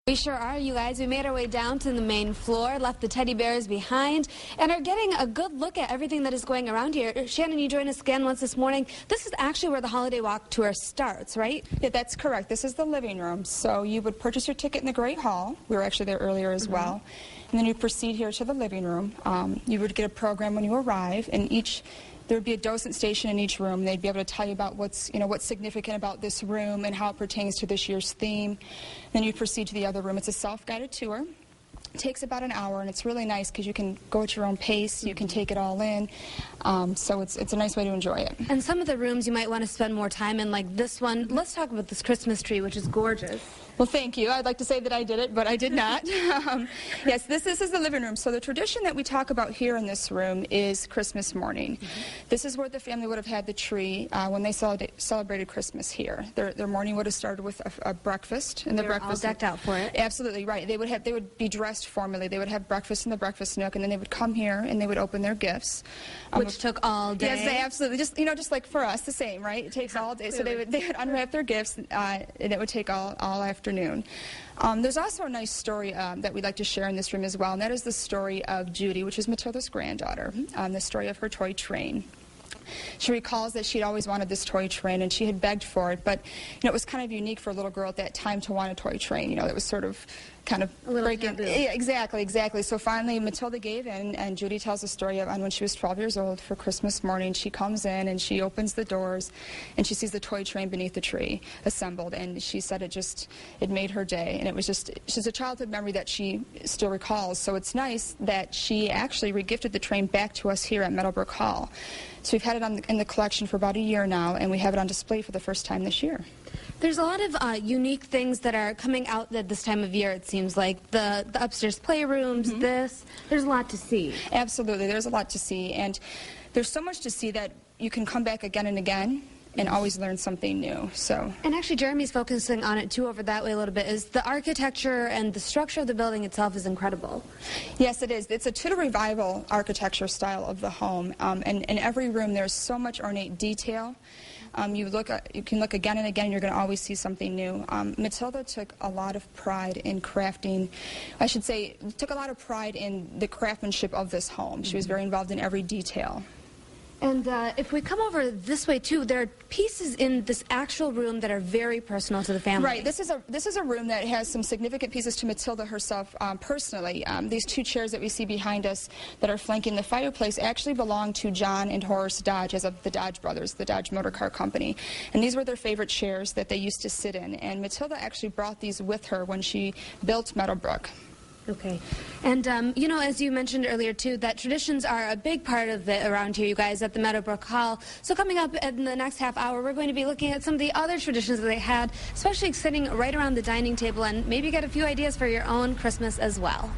We sure are, you guys. We made our way down to the main floor, left the teddy bears behind, and are getting a good look at everything that is going around here. Shannon, you joined us again once this morning. This is actually where the Holiday Walk tour starts, right? Yeah, that's correct. This is the living room. So you would purchase your ticket in the Great Hall. We were actually there earlier as well. And then you proceed here to the living room. You would get a program when you arrive, and there would be a docent station in each room. They'd be able to tell you about what's significant about this room and how it pertains to this year's theme. Then you proceed to the other room. It's a self-guided tour. It takes about an hour, and it's really nice because you can go at your own pace. You can take it all in. So it's a nice way to enjoy it. And some of the rooms you might want to spend more time in, like this one. Let's talk about this Christmas tree, which is gorgeous. Well, thank you. I'd like to say that I did it, but I did not. Yes, this is the living room. So the tradition that we talk about here in this room is Christmas morning. This is where the family would have had the tree when they celebrated Christmas here. Their morning would have started with a breakfast. And they were all decked out for it. Absolutely right. They would be dressed formally. They would have breakfast in the breakfast nook, and then they would come here and they would open their gifts. Which took all day. Yes, absolutely. Just like for us, the same, right? It takes all day. So they would unwrap their gifts, and it would take all afternoon. There's also a nice story that we'd like to share in this room as well, and that is the story of Judy, which is Matilda's granddaughter, the story of her toy train. She recalls that she'd always wanted this toy train, and she had begged for it, but it was kind of unique for a little girl at that time to want a toy train. That was sort of kind of breaking. Yeah, exactly. So finally, Matilda gave in, and Judy tells the story of when she was 12 years old for Christmas morning. She comes in and she opens the doors, and she sees the toy train beneath the tree assembled, and she said it made her day, and it was just a childhood memory that she still recalls. So it's nice that she actually regifted the train back to us here at Meadow Brook Hall. So we've had it in the collection for about a year now, and we have it on display for the first time this year. There's a lot of unique things that are coming out at this time of year, it seems like. The upstairs playrooms, there's a lot to see. Absolutely, there's a lot to see, and there's so much to see that you can come back again and again and always learn something new. And actually, Jeremy's focusing on it too over that way a little bit. Is the architecture and the structure of the building itself is incredible. Yes, it is. It's a Tudor revival architecture style of the home, and in every room there's so much ornate detail. You can look again and again, you're going to always see something new. Matilda took a lot of pride in crafting, took a lot of pride in the craftsmanship of this home. She was very involved in every detail. And if we come over this way too, there are pieces in this actual room that are very personal to the family. Right. This is a room that has some significant pieces to Matilda herself personally. These two chairs that we see behind us that are flanking the fireplace actually belong to John and Horace Dodge, as of the Dodge brothers, the Dodge Motor Car Company. And these were their favorite chairs that they used to sit in. And Matilda actually brought these with her when she built Meadow Brook. Okay. And, as you mentioned earlier, too, that traditions are a big part of it around here, you guys, at the Meadow Brook Hall. So coming up in the next half hour, we're going to be looking at some of the other traditions that they had, especially sitting right around the dining table, and maybe get a few ideas for your own Christmas as well.